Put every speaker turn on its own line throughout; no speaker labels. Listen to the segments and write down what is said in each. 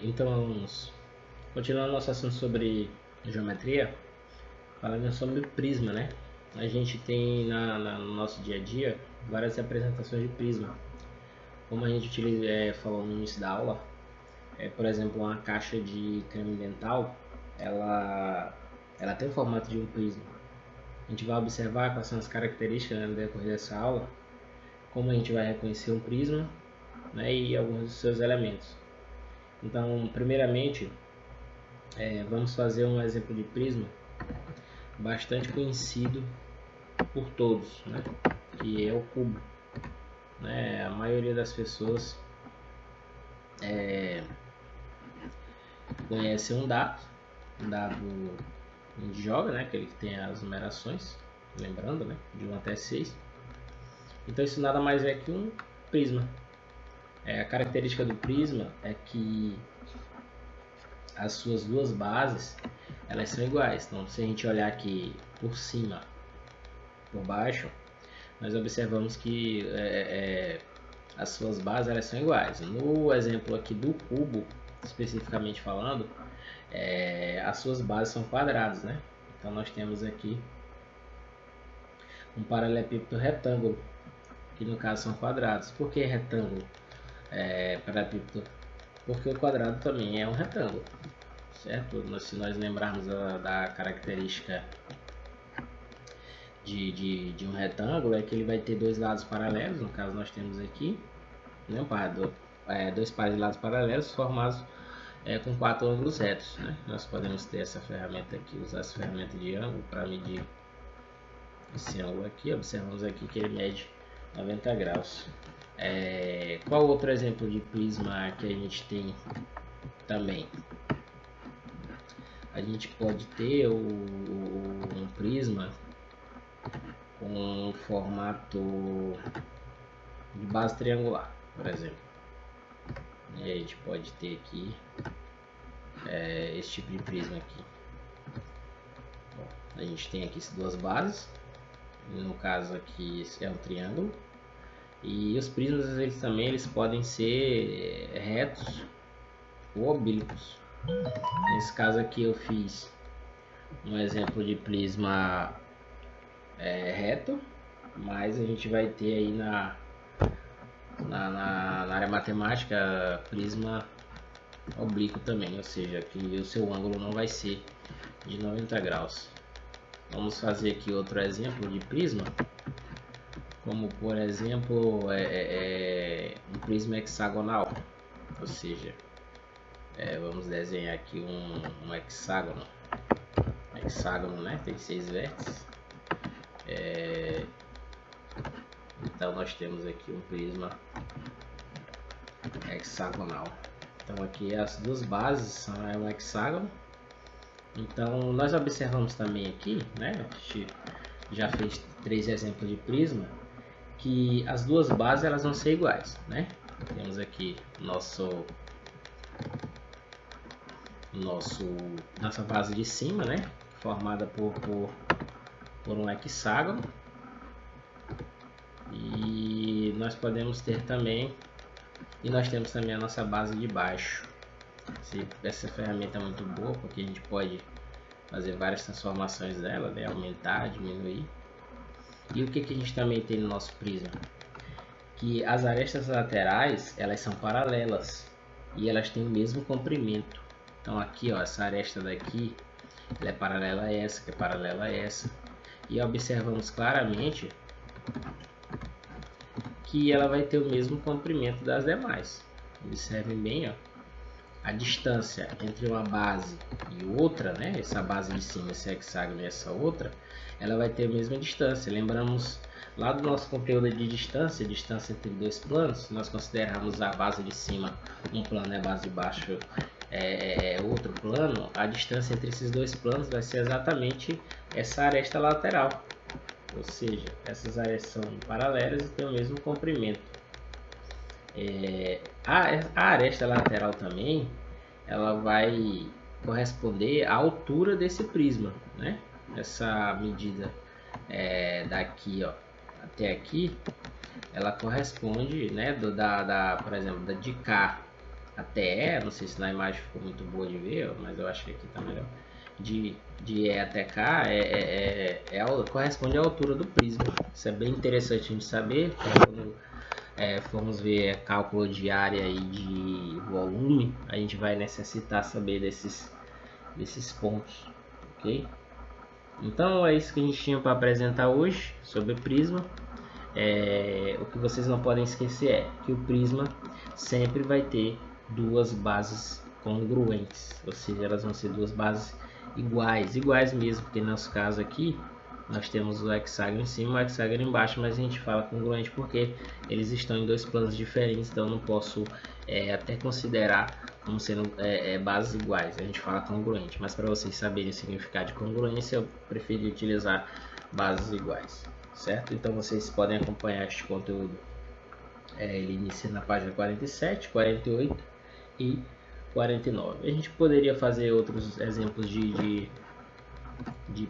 Então vamos continuar nosso assunto sobre geometria, falando sobre o prisma, né? A gente tem no nosso dia a dia várias representações de prisma. Como a gente falou no início da aula, por exemplo, uma caixa de creme dental, ela tem o formato de um prisma. A gente vai observar quais são as características, né, no decorrer dessa aula, como a gente vai reconhecer um prisma, né, e alguns dos seus elementos. Então, primeiramente, vamos fazer um exemplo de prisma bastante conhecido por todos, né, que é o cubo. A maioria das pessoas conhece um dado a gente joga, né, aquele que tem as numerações, lembrando, né, de 1 até 6. Então isso nada mais é que um prisma. A característica do prisma é que as suas duas bases elas são iguais. Então se a gente olhar aqui por cima, por baixo, nós observamos que as suas bases elas são iguais. No exemplo aqui do cubo, especificamente falando, as suas bases são quadradas, né? Então nós temos aqui um paralelepípedo retângulo, que no caso são quadrados. Por que retângulo? Paralelepípedo? Porque o quadrado também é um retângulo, certo? Se nós lembrarmos da característica de um retângulo, é que ele vai ter dois lados paralelos. No caso nós temos aqui, né, dois pares de lados paralelos formados com 4 ângulos retos, né? Nós podemos ter essa ferramenta aqui, usar essa ferramenta de ângulo para medir esse ângulo aqui. Observamos aqui que ele mede 90 graus. Qual outro exemplo de prisma que a gente tem também? A gente pode ter um prisma com formato de base triangular, por exemplo. E a gente pode ter aqui esse tipo de prisma aqui. Bom, a gente tem aqui duas bases, no caso aqui é um triângulo, e os prismas eles podem ser retos ou oblíquos. Nesse caso aqui eu fiz um exemplo de prisma reto, mas a gente vai ter aí na área matemática prisma oblíquo também, ou seja, que o seu ângulo não vai ser de 90 graus. Vamos fazer aqui outro exemplo de prisma, como por exemplo um prisma hexagonal, ou seja, vamos desenhar aqui um hexágono. Hexágono, né? Tem 6 vértices. Então nós temos aqui um prisma hexagonal. Então aqui as duas bases são um hexágono. Então nós observamos também aqui, né? A gente já fez 3 exemplos de prisma, que as duas bases elas vão ser iguais, né? Temos aqui nossa base de cima, né? Formada por um hexágono. E nós podemos ter também, nós temos também a nossa base de baixo. Essa ferramenta é muito boa porque a gente pode fazer várias transformações dela, né? Aumentar, diminuir. E o que a gente também tem no nosso prisma? Que as arestas laterais elas são paralelas e elas têm o mesmo comprimento. Então aqui, ó, essa aresta daqui ela é paralela a essa, que é paralela a essa, e observamos claramente que ela vai ter o mesmo comprimento das demais. Observem bem, ó, a distância entre uma base e outra, né? Essa base de cima, esse hexágono e essa outra, ela vai ter a mesma distância. Lembramos lá do nosso conteúdo de distância entre dois planos. Se nós considerarmos a base de cima um plano e a base de baixo outro plano, a distância entre esses dois planos vai ser exatamente essa aresta lateral. Ou seja, essas arestas são paralelas e têm o mesmo comprimento. A aresta lateral também ela vai corresponder à altura desse prisma, né? Essa medida daqui, ó, até aqui, ela corresponde, né, por exemplo, de cá até E, não sei se na imagem ficou muito boa de ver, mas eu acho que aqui tá melhor. De E até K corresponde à altura do prisma. Isso é bem interessante a gente saber, quando formos ver cálculo de área e de volume, a gente vai necessitar saber desses pontos, ok? Então é isso que a gente tinha para apresentar hoje sobre prisma. O que vocês não podem esquecer é que o prisma sempre vai ter duas bases congruentes, ou seja, elas vão ser duas bases iguais mesmo, porque no nosso caso aqui nós temos o hexágono em cima e o hexágono embaixo, mas a gente fala congruente porque eles estão em dois planos diferentes, então eu não posso até considerar como sendo bases iguais. A gente fala congruente, mas para vocês saberem o significado de congruência, eu preferi utilizar bases iguais, certo? Então vocês podem acompanhar este conteúdo. Ele inicia na página 47, 48 e 49. A gente poderia fazer outros exemplos de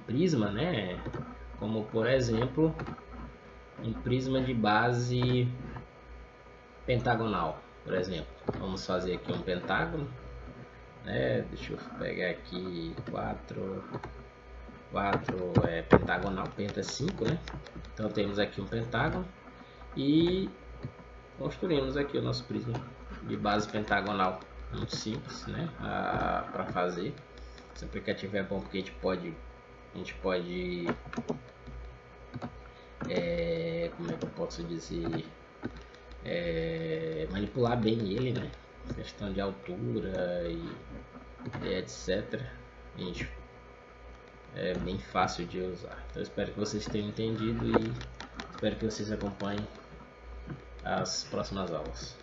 prisma, né? Como por exemplo um prisma de base pentagonal, por exemplo. Vamos fazer aqui um pentágono, né? Deixa eu pegar aqui 4 pentagonal, penta 5, né? Então temos aqui um pentágono e construímos aqui o nosso prisma de base pentagonal, muito simples, né? Para fazer. Esse aplicativo é bom porque a gente pode como é que eu posso dizer, manipular bem ele, né? Questão de altura e etc. Gente, é bem fácil de usar. Então espero que vocês tenham entendido e espero que vocês acompanhem as próximas aulas.